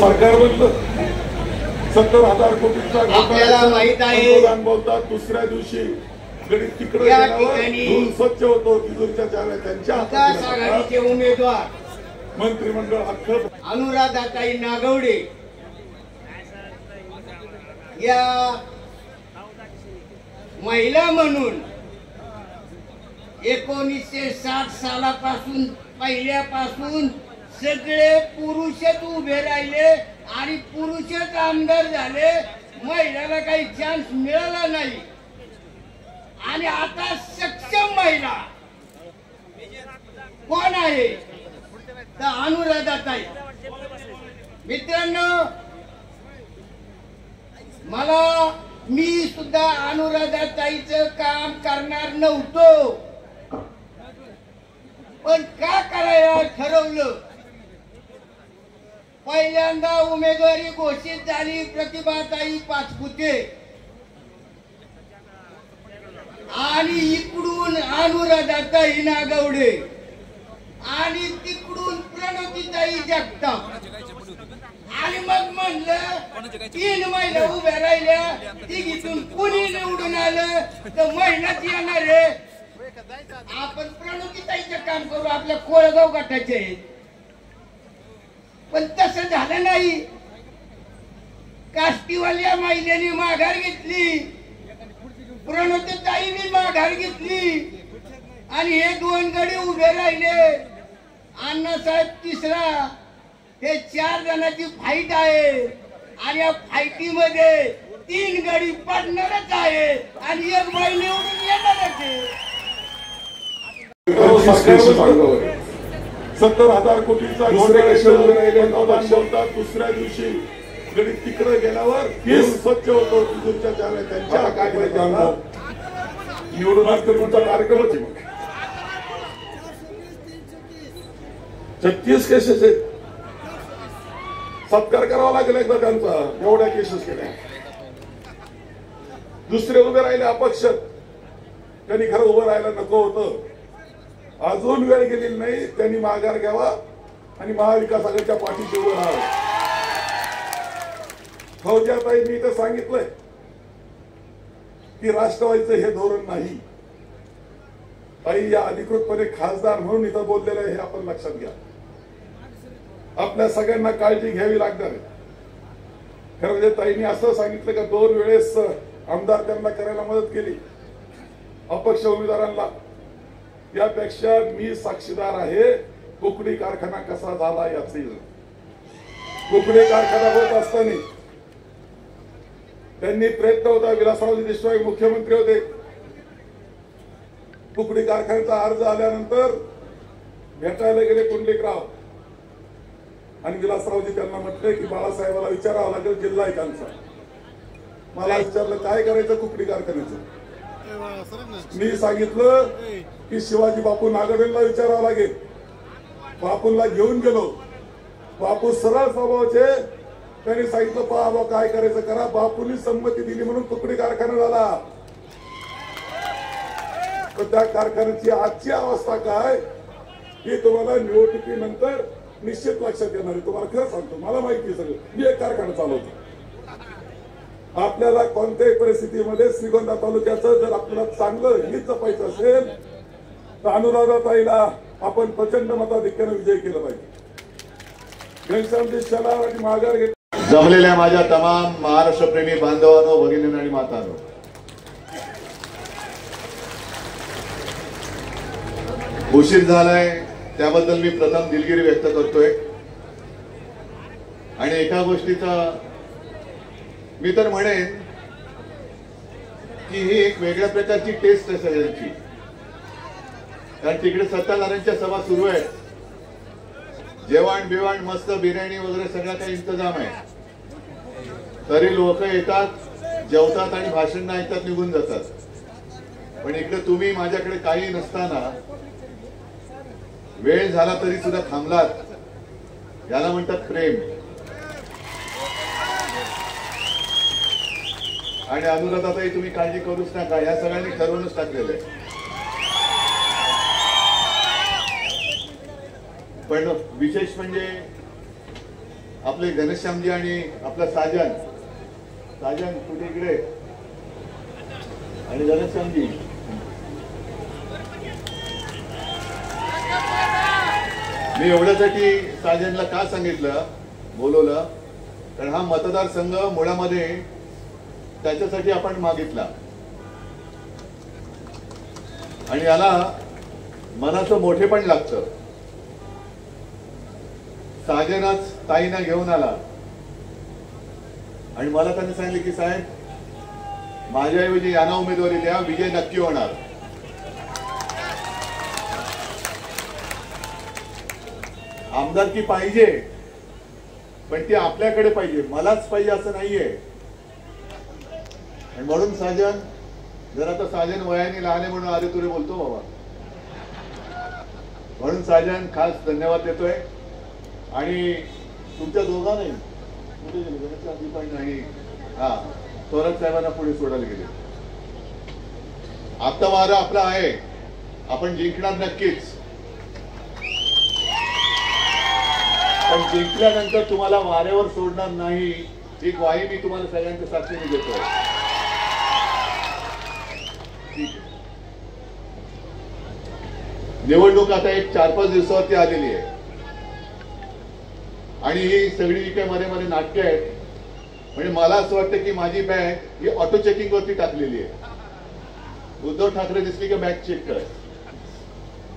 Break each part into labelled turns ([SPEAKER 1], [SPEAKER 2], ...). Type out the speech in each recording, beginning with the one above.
[SPEAKER 1] सरकार बनलं 70,000 कोटीचा
[SPEAKER 2] आपल्याला माहित आहे
[SPEAKER 1] बोलतात दुसऱ्या दिवशी गणित तिकडे गेल्यावर स्वच्छ होतो तिजोरीच्या चाव्या त्यांच्या
[SPEAKER 2] विकास आघाडीचे उमेदवार
[SPEAKER 1] मंत्रिमंडळ अख्खं
[SPEAKER 2] अनुराधाताई नागवडे या महिला म्हणून 1960 सालापासून पहिल्यापासून सगळे पुरुषच उभे राहिले आणि पुरुषच आमदार झाले. महिलाला काही चान्स मिळाला नाही. आणि आता सक्षम महिला कोण आहे तर अनुराधाताई. मित्रांनो, मी सुद्धा अनुराधाताईचं काम करणार नव्हतो, पण का करायला ठरवलं. पहिल्यांदा उमेदवारी घोषित झाली प्रतिभाताई पाचपुते आणि इकडून अनुराधाताई नागवडे आणि तिकडून प्रणोतीताई जगताप. आणि मग म्हणलं 3 महिला उभ्या राहिल्या, तिघीतून कुणी निवडून आलं तर महिलाच येणार आहे. आपण प्रणोतीताईचं काम करू, आपल्या कोळगाव गटाचे आहेत. पण तसं झालं नाही. काष्टीवाल्या महिलेने माघार घेतली, प्रणोतीताईने माघार घेतली आणि हे 2 गडी उभे राहिले. अण्णासाहेब तिसरा. हे 4 जणांची फाईट आहे आणि या फाईटीमध्ये 3 गडी पडणारच आहे आणि 1 बाई निवडून येणारच आहे.
[SPEAKER 1] 70,000 कोटीचा बोलतात दुसऱ्या दिवशी गणित तिकडे गेल्यावर स्वच्छ होतो तिजोरीच्या चाव्या त्यांच्या निवडून तुमचा कार्यक्रमच आहे. 36 केसेस आहेत. सत्कार करावा लागेल एकदा त्यांचा. एवढ्या केसेस केल्या. दुसरे उभे राहिले अपक्ष. त्यांनी खरं उभं राहायला नको होतं. अजून वेळ गेलेली नाही. त्यांनी माघार घ्यावा आणि महाविकास आघाडीच्या पाठीशी उभं राहावं. फौजियाताई, मी तर सांगितलंय की राष्ट्रवादीचं हे धोरण नाही. ताई या अधिकृतपणे खासदार म्हणून इथं बोललेलं आहे, हे आपण लक्षात घ्या. आपल्या सगळ्यांना काळजी घ्यावी लागणार आहे. खरं म्हणजे ताईंनी असं सांगितलं का 2 वेळेस आमदार त्यांना करायला मदत केली अपक्ष उमेदवारांना. यापेक्षा मी साक्षीदार आहे कुकडी कारखाना कसा झाला याची. कुकडी कारखाना होत असताना त्यांनी प्रयत्न होता. विलासरावजी देशमुख मुख्यमंत्री होते. कुकडी कारखान्याचा अर्ज आल्यानंतर भेटायला गेले पुंडलिकराव आणि विलासरावजी त्यांना म्हटले की बाळासाहेबाला विचारावं लागेल जिल्हायुक्तांचा. मला विचारलं काय करायचं कुकडी कारखान्याचं. मी सांगितलं की शिवाजी बापू नागडेंना विचारावं लागेल. बापूंना घेऊन गेलो. बापू सरळ स्वभावाचे. त्यांनी सांगितलं पहा काय करायचं करा. बापूंनी संमती दिली म्हणून कुकडी कारखाना झाला. तर त्या कारखान्याची आजची अवस्था काय ही तुम्हाला निवडणुकीनंतर निश्चित लक्षात येणार आहे. तुम्हाला खरं सांगतो, मला माहिती सगळं. मी एक कारखाना चालवतो. आपल्याला कोणत्याही परिस्थितीमध्ये श्रीगोंदा तालुक्याचं जर आपल्याला चांगलं हित जपायचं असेल तर अनुराधाताईला आपण प्रचंड मताधिक्याने विजय केला पाहिजे. घनश्यामजी शेलार आणि माघार घेत
[SPEAKER 3] जमलेल्या माझ्या तमाम महाराष्ट्रप्रेमी बांधवांनो, भगिनींनो आणि मातांनो, उशीर झालाय त्याबद्दल मी प्रथम दिलगिरी व्यक्त करतोय. आणि एका गोष्टीचा मी तर म्हणेन की ही एक वेगळ्या प्रकारची टेस्ट आहे सगळ्यांची. कारण तिकडे सत्ताधाऱ्यांच्या सभा सुरू आहेत. जेवण बिवण मस्त बिर्याणी वगैरे सगळा काही इंतजाम आहे. तरी लोक येतात, जेवतात आणि भाषण ऐकतात, निघून जातात. पण इकडे तुम्ही माझ्याकडे काही नसताना वेळ झाला तरी सुद्धा थांबलात. याला म्हणतात प्रेम. आणि अनुराधाताई तुम्ही काळजी करूच नका, या सगळ्यांनी ठरवूनच टाकलेलं आहे. पण विशेष म्हणजे आपले घनश्यामजी आणि आपला साजन कुठे इकडे आणि घनश्यामजी मी एवढ्यासाठी साजनला का सांगितलं बोलवलं कारण हा मतदारसंघ मुळामध्ये त्याच्यासाठी आपण मागितला आणि याला मनाचं मोठे पण लागतं. साजनच ताईंना घेऊन आला आणि मला त्यांनी सांगितले की साहेब माझ्याऐवजी यांना उमेदवारी द्या, विजय नक्की होणार. आमदारकी पाहिजे पण ती आपल्याकडे पाहिजे, मलाच पाहिजे असं नाहीये. आणि म्हणून साजन जर आता साजन वयाने लहान आहे म्हणून अरे तुरे बोलतो बाबा, म्हणून साजन खास धन्यवाद देतोय. आणि तुमच्या दोघांनाही कुठे गेले पण आणि हा थोरात साहेबांना पुढे सोडायला गेले. आता वारा आपला आहे, आपण जिंकणार नक्कीच, पण जिंकल्यानंतर तुम्हाला वाऱ्यावर सोडणार नाही ही ग्वाही मी तुम्हाला सगळ्यांच्या साक्षीने देतोय. निवडणूक आता एक 4-5 दिवसावरती आलेली आहे आणि ही सगळी जी काही मध्ये मध्ये नाटके आहेत म्हणजे मला असं वाटतं की माझी बॅग ही ऑटो चेकिंग वरती टाकलेली आहे. उद्धव ठाकरे दिसली की बॅग चेक कर.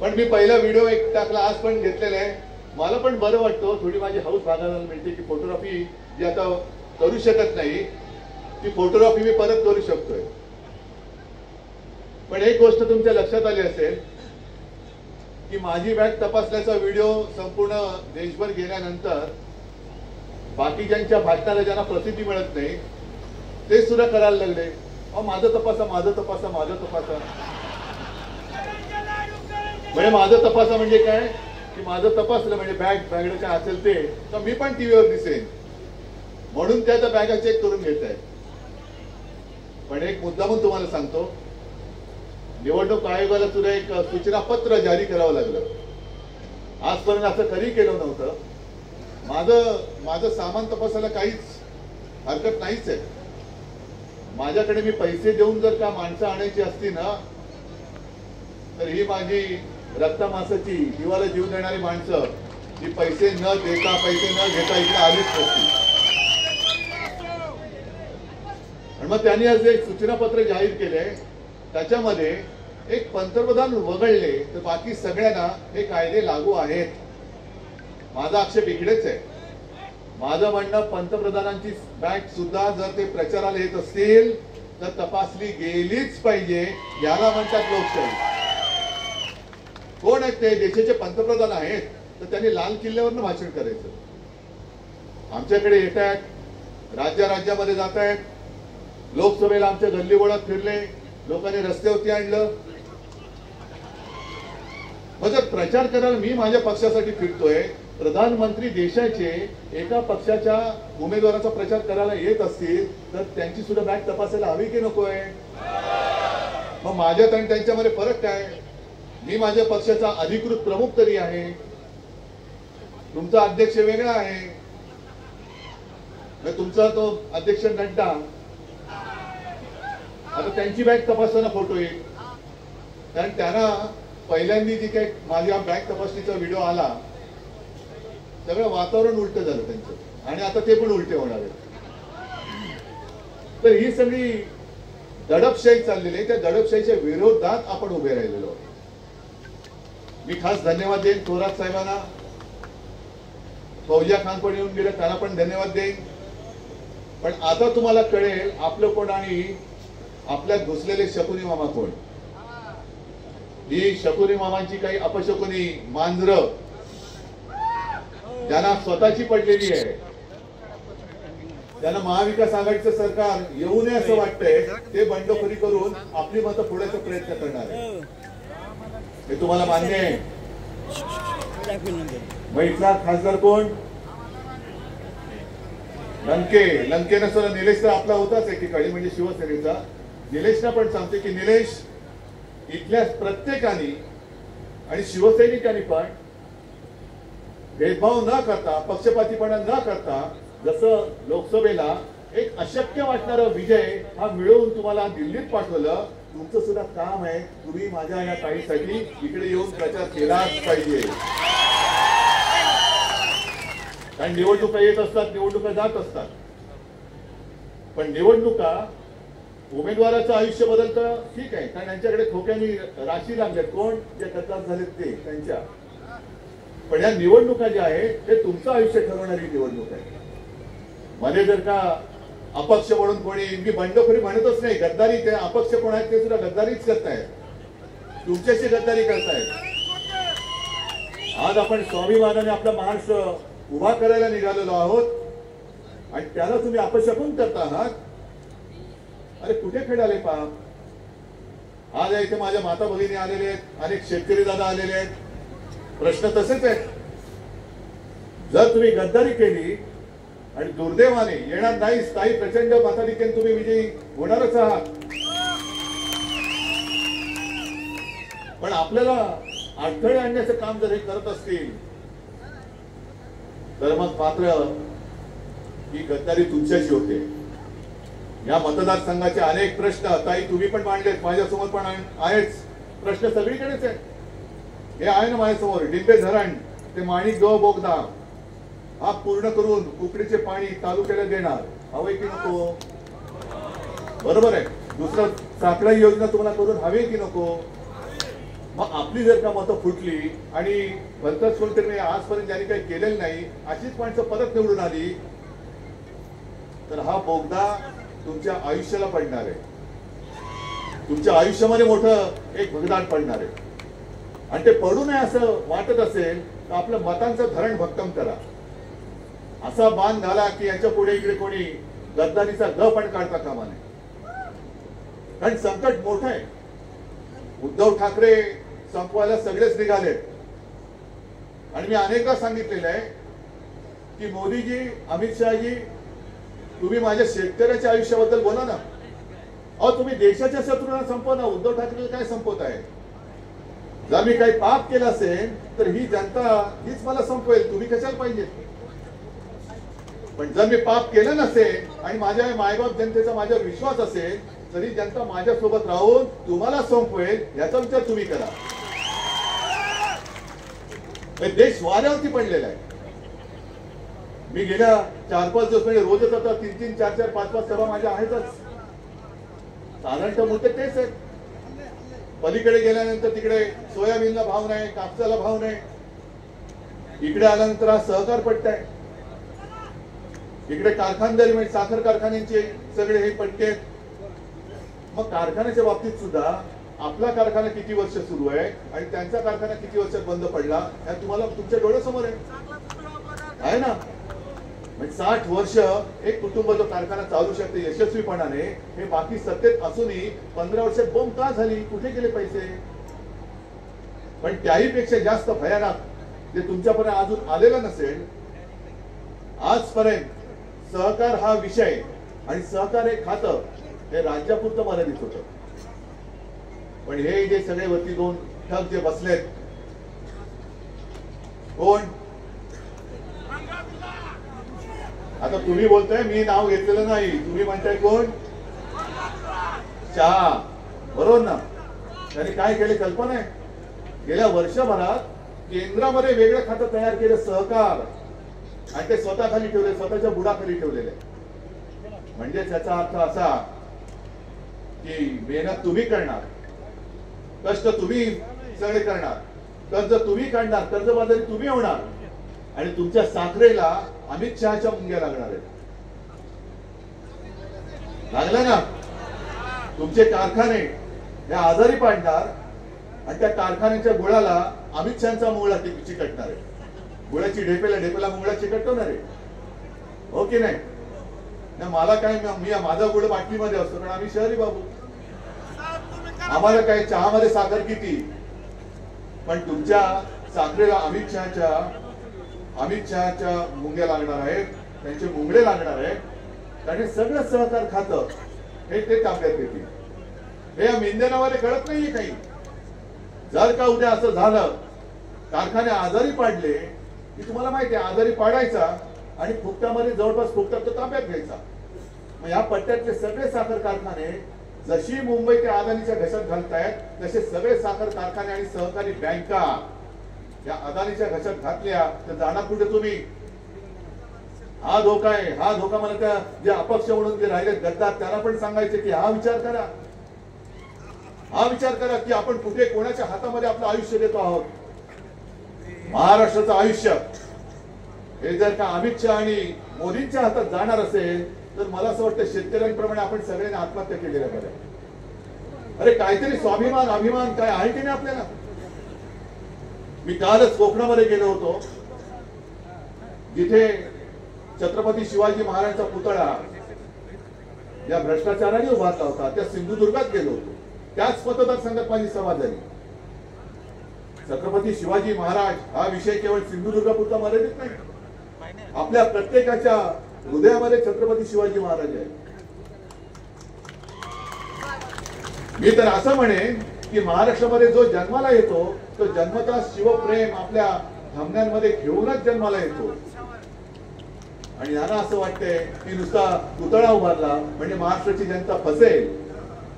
[SPEAKER 3] पण मी पहिला व्हिडिओ एक टाकला, आज पण घेतलेला आहे. मला पण बरं वाटतं, थोडी माझी हाऊस भागायला मिळते की फोटोग्राफी जी आता करू शकत नाही ती फोटोग्राफी मी परत करू शकतोय. पण एक गोष्ट तुमच्या लक्षात आली असेल की माझी बॅग तपासल्याचा व्हिडिओ संपूर्ण देशभर गेल्यानंतर बाकीच्यांच्या भाषणाला ज्यांना प्रसिद्धी मिळत नाही ते सुद्धा करायला लागले, अहो माझं तपासा माझं तपासा माझं तपासा. म्हणजे माझं तपासा म्हणजे काय की माझं तपासलं म्हणजे बॅगेड काय असेल ते तर मी पण टीव्हीवर दिसेन म्हणून त्या बॅगा चेक करून घेत आहेत. पण एक मुद्दा म्हणून तुम्हाला सांगतो, निवडणूक आयोगाला सुद्धा एक सूचना पत्र जारी करावं लागलं. आजपर्यंत असं कधी केलं नव्हतं. माझं सामान तपासायला काहीच हरकत नाहीच आहे. माझ्याकडे मी पैसे देऊन जर का माणसं आणायची असती ना तर ही माझी रक्तमासाची जीवाला जीव देणारी माणसं ही पैसे न देता पैसे न घेता इकडे आलीच नसती. आणि मग त्यांनी आज एक सूचनापत्र जाहीर केले, त्याच्यामध्ये एक पंतप्रधान वगळले तर बाकी सगळ्यांना हे कायदे लागू आहेत. माझा आक्षेप इकडेच आहे. माझं म्हणणं पंतप्रधानांची बॅग सुद्धा जर ते प्रचाराला येत असतील तर तपासली गेलीच पाहिजे. याला म्हणतात लोकशाही. कोण आहेत ते? देशाचे पंतप्रधान आहेत तर त्यांनी लाल किल्ल्यावरनं भाषण करायचं. आमच्याकडे येत आहेत, राज्यामध्ये जात आहेत, लोकसभेला आमच्या गल्लीबोळात फिरले, लोकांनी रस्त्यावरती आणलं. मग जर प्रचार करायला मी माझ्या पक्षासाठी फिरतोय, प्रधानमंत्री देशाचे एका पक्षाच्या उमेदवाराचा प्रचार करायला येत असतील तर त्यांची सुद्धा बॅग तपासायला हवी की नकोय? मग माझ्यात आणि त्यांच्यामध्ये फरक काय? मी माझ्या पक्षाचा अधिकृत प्रमुख तरी आहे, तुमचा अध्यक्ष वेगळा आहे. तुमचा तो अध्यक्ष नड्डा, आता त्यांची बॅग तपासताना फोटो येईल कारण त्यांना पहिल्यांदा जी काही माझ्या बॅग तपासणीचा व्हिडिओ आला सगळं वातावरण उलट झालं त्यांचं आणि आता ते पण उलटे होणार आहे. तर ही सगळी दडपशाही चाललेली आहे. त्या दडपशाहीच्या विरोधात आपण उभे राहिलेलो आहोत. मी खास धन्यवाद देईन थोरात साहेबांना, फौजिया खान पण येऊन गेले त्यांना पण धन्यवाद देईन. पण आता तुम्हाला कळेल आपलं कोण आणि आपल्यात घुसलेले शकुनी मामा कोण. ही शकुनी मामांची काही अपशकुनी मांजरं त्यांना स्वतःची पडलेली आहे. त्यांना महाविकास आघाडीचं सरकार येऊ नये असं वाटतंय. ते बंडखोरी करून आपली मतं फोडायचा प्रयत्न करणार आहे. हे तुम्हाला मान्य आहे? मग इथला खासदार कोण? लंकेनं सुद्धा निलेश तर आपला होताच एकीकडे म्हणजे शिवसेनेचा. निलेशना पण सांगते की निलेश इथल्या प्रत्येकाने आणि शिवसैनिकांनी पण भेदभाव न करता, पक्षपातीपणा न करता, जसं लोकसभेला एक अशक्य वाटणारा विजय हा मिळवून तुम्हाला दिल्लीत पाठवलं, तुमचं सुद्धा काम आहे, तुम्ही माझ्या या ताईसाठी इकडे येऊन प्रचार केलाच पाहिजे. कारण निवडणुका येत असतात, निवडणुका जात असतात, पण निवडणुका उमेदवाराचं आयुष्य बदलतं ठीक आहे, कारण त्यांच्याकडे खोक्यानी राशी लागल्यात, कोण जे कथाच झालेत ते त्यांच्या. पण या निवडणुका ज्या आहे ते तुमचं आयुष्य ठरवणारी निवडणूक आहे. मध्ये जर का अपक्ष म्हणून कोणी, मी बंडखोरी म्हणतच नाही, गद्दारी, ते अपक्ष कोण आहेत ते सुद्धा गद्दारीच करतायत, तुमच्याशी गद्दारी करतायत. आज आपण स्वाभिमानाने आपला महाराष्ट्र उभा करायला निघालेलो आहोत आणि त्याला तुम्ही अपशकुन करता आहात. अरे कुठे खेळाले पहा. आज इथे माझ्या माता भगिनी आलेले आहेत, अनेक शेतकरी दादा आलेले आहेत. प्रश्न तसेच आहे, जर तुम्ही गद्दारी केली आणि दुर्दैवाने येणार नाही, स्थायी प्रचंड मताधिक्याने तुम्ही विजयी होणारच आहात. पण आपल्याला अडथळे आणण्याचं काम जर हे करत असतील तर मग मात्र ही गद्दारी तुमच्याशी होते. या मतदारसंघाचे अनेक प्रश्न ताई तुम्ही पण मांडलेत, माझ्यासमोर पण आहेच. प्रश्न सगळीकडेच आहे. हे आहे ना माझ्यासमोर, डिंबे धरण ते माणिक गाव बोगदा हा पूर्ण करून कुकडीचे पाणी तालुक्याला देणार, हवे की नको? बरोबर आहे. दुसरं साखळी योजना तुम्हाला करून हवे की नको? मग आपली जर का मतं फुटली आणि भलतच कोणतरी आजपर्यंत ज्यांनी काही केलेलं नाही अशीच माणसं परत निवडून आली तर हा बोगदा तुमच्या आयुष्याला पडणार आहे, तुमच्या आयुष्यामध्ये मोठं एक भगदाड पडणार आहे. आणि ते पडू नये असं वाटत असेल तर आपलं मतांचं धरण भक्कम करा. असा बाण घाला की याच्या पुढे इकडे कोणी गद्दारीचा ग पण काढता कामा नये. कारण संकट मोठं आहे. उद्धव ठाकरे संपवायला सगळेच निघाले आणि मी अनेकदा सांगितलेलं आहे की मोदीजी, अमित शहाजी, तुम्ही माझ्या शेतकऱ्याच्या आयुष्याबद्दल बोला ना. अहो तुम्ही देशाच्या शत्रूंना संपवा ना. उद्धव ठाकरे काय संपवत आहे? जर मी काही पाप केलं असेल तर ही जनता हीच मला संपवेल, तुम्ही कशाला पाहिजे? पण जर मी पाप केलं नसेल आणि माझ्या मायबाप जनतेचा माझ्यावर विश्वास असेल तरी जनता माझ्या सोबत राहून तुम्हाला संपवेल याचा विचार तुम्ही करा. देश वाऱ्यावरती पडलेला आहे. मी गेल्या 4-5 दिवस म्हणजे रोजच आता 3-3, 4-4, 5-5 सभा माझ्या आहेतच. साधारणतः मुद्दे तेच आहेत. पलीकडे गेल्यानंतर तिकडे सोयाबीनला भाव नाही, कापसाला भाव नाही. इकडे आल्यानंतर हा सहकार पट्टा आहे. इकडे कारखानदारी म्हणजे साखर कारखान्यांचे सगळे हे पट्टे आहेत. मग कारखान्याच्या बाबतीत सुद्धा आपला कारखाना किती वर्ष सुरू आहे आणि त्यांचा कारखाना किती वर्षात बंद पडला हे तुम्हाला तुमच्या डोळ्यासमोर आहे ना. म्हणजे 60 वर्ष एक कुटुंब जो कारखाना चालू शकते यशस्वीपणाने, हे बाकी सत्तेत असूनही 15 वर्षात बोंब का झाली? कुठे गेले पैसे? पण त्याही पेक्षा जास्त भयानक जे तुमच्यापर्यंत अजून आलेला नसेल, आजपर्यंत सहकार हा विषय आणि सहकार हे खातं हे राज्यापुरतं मर्यादित होतं. पण हे जे सगळे वरती दोन ठग जे बसलेत, कोण? आता तुम्ही बोलताय, मी नाव घेतलेलं नाही, तुम्ही म्हणताय कोण? शहा, बरोबर ना? त्यांनी काय केले कल्पना आहे? गेल्या वर्षभरात केंद्रामध्ये वेगळं खातं तयार केलं सहकार आणि ते स्वतः खाली ठेवले, स्वतःच्या बुडाखाली ठेवलेले. म्हणजे त्याचा अर्थ असा की मेहनत तुम्ही करणार, कष्ट तुम्ही सगळे करणार, कर्ज तुम्ही काढणार, कर्जबाजारी तुम्ही होणार आणि तुमच्या साखरेला अमित शहाच्या मुंग्या लागणार आहेत. लागला ना? तुमचे कारखाने हे आजारी पाडणार आणि त्या कारखान्याच्या गुळाला अमित शहाचा मुंगळा चिकटणार आहे. गुळाची ढेपेला मुंगळा चिकटवणार आहे, हो की नाही? मला काय, मी माझा गुळ बाटलीमध्ये असतो कारण आम्ही शहरी बाबू, आम्हाला काय चहामध्ये साखर किती. पण तुमच्या साखरेला अमित शहाच्या मुंग्या लागणार आहेत, त्यांचे मुंगडे लागणार आहेत. कारण सगळं सहकार खातं हे ते ताब्यात घेतील. हे या मिंधनावाले कळत नाहीये काही. जर का उद्या असं झालं, कारखाने आजारी पाडले की तुम्हाला माहिती आहे आजारी पाडायचा आणि फुकटामध्ये जवळपास फुकटात तो ताब्यात घ्यायचा. मग या पट्ट्यातले सगळे साखर कारखाने जशी मुंबई ते अदानीच्या घशात घालतायत तसे सगळे साखर कारखाने आणि सहकारी बँका या अदानीच्या घशात घातल्या तर जाणार कुठे तुम्ही? हा धोका आहे, हा धोका. मला त्या जे अपक्ष म्हणून जे राहिले गद्दार त्यांना पण सांगायचे की हा विचार करा, हा विचार करा की आपण कुठे कोणाच्या हातामध्ये आपलं आयुष्य देतो आहोत. महाराष्ट्राचं आयुष्य हे जर का अमित शहा आणि मोदींच्या हातात जाणार असेल तर मला असं वाटतं शेतकऱ्यांप्रमाणे आपण सगळ्यांनी आत्महत्या केलेल्या बऱ्या. अरे काहीतरी स्वाभिमान अभिमान काय आहे की नाही आपल्याला? मी कालच कोकणामध्ये गेलो होतो जिथे छत्रपती शिवाजी महाराजांचा पुतळा या भ्रष्टाचाराने उभारला होता. त्या सिंधुदुर्गात गेलो होतो. त्याच मतदारसंघात माझी सभा झाली. छत्रपती शिवाजी महाराज हा विषय केवळ सिंधुदुर्गापुरता मर्यादित नाही. आपल्या प्रत्येकाच्या हृदयामध्ये छत्रपती शिवाजी महाराज आहे. मी तर असं म्हणेन की महाराष्ट्रामध्ये जो जन्माला येतो तो जन्मतः शिवप्रेम आपल्या धमन्यांमध्ये घेऊनच जन्माला येतो. आणि यांना असं वाटतंय की नुसता पुतळा उभारला म्हणजे महाराष्ट्राची जनता फसेल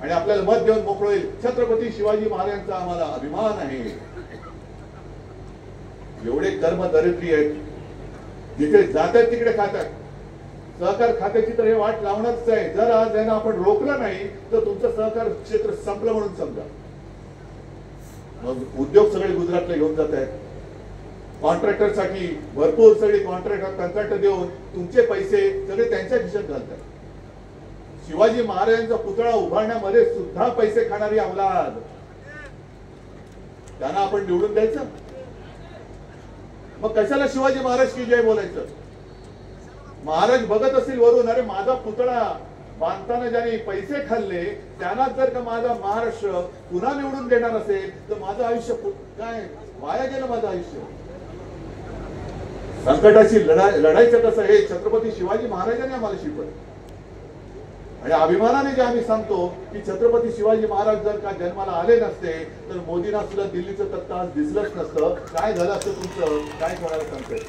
[SPEAKER 3] आणि आपल्याला मत देऊन मोकळं होईल. छत्रपती शिवाजी महाराजांचा आम्हाला अभिमान आहे. एवढे कर्म दरिद्री आहेत, जिथे जातात तिकडे खातात. सहकार खात्याची तर हे वाट लावणारच आहे. जर आज यांना आपण रोखलं नाही तर तुमचं सहकार क्षेत्र संपलं म्हणून समजा. मग उद्योग सगळे गुजरातला घेऊन जात आहेत. कॉन्ट्रॅक्टर साठी भरपूर सगळे कंत्राट देऊन तुमचे पैसे सगळे त्यांच्या खिशात घालतात. शिवाजी महाराजांचा पुतळा उभारण्यामध्ये सुद्धा पैसे खाणारी अवलाद, त्यांना आपण निवडून द्यायचं? मग कशाला शिवाजी महाराज की जय बोलायचं? महाराज बघत असतील वरून, अरे माझा पुतळा बांधताना ज्यांनी पैसे खाल्ले त्यांनाच जर का माझा महाराष्ट्र पुन्हा निवडून देणार असेल तर माझं आयुष्य काय वाया गेलं. माझं आयुष्य संकटाची लढाईचं कसं हे छत्रपती शिवाजी महाराजांनी आम्हाला शिकवलं. आणि अभिमानाने जे आम्ही सांगतो की छत्रपती शिवाजी महाराज जर का जन्माला आले नसते तर मोदींना सुद्धा दिल्लीचं तख्त आज दिसलंच नसतं. काय झालं असतं तुमचं काय कोणाला सांगतंय?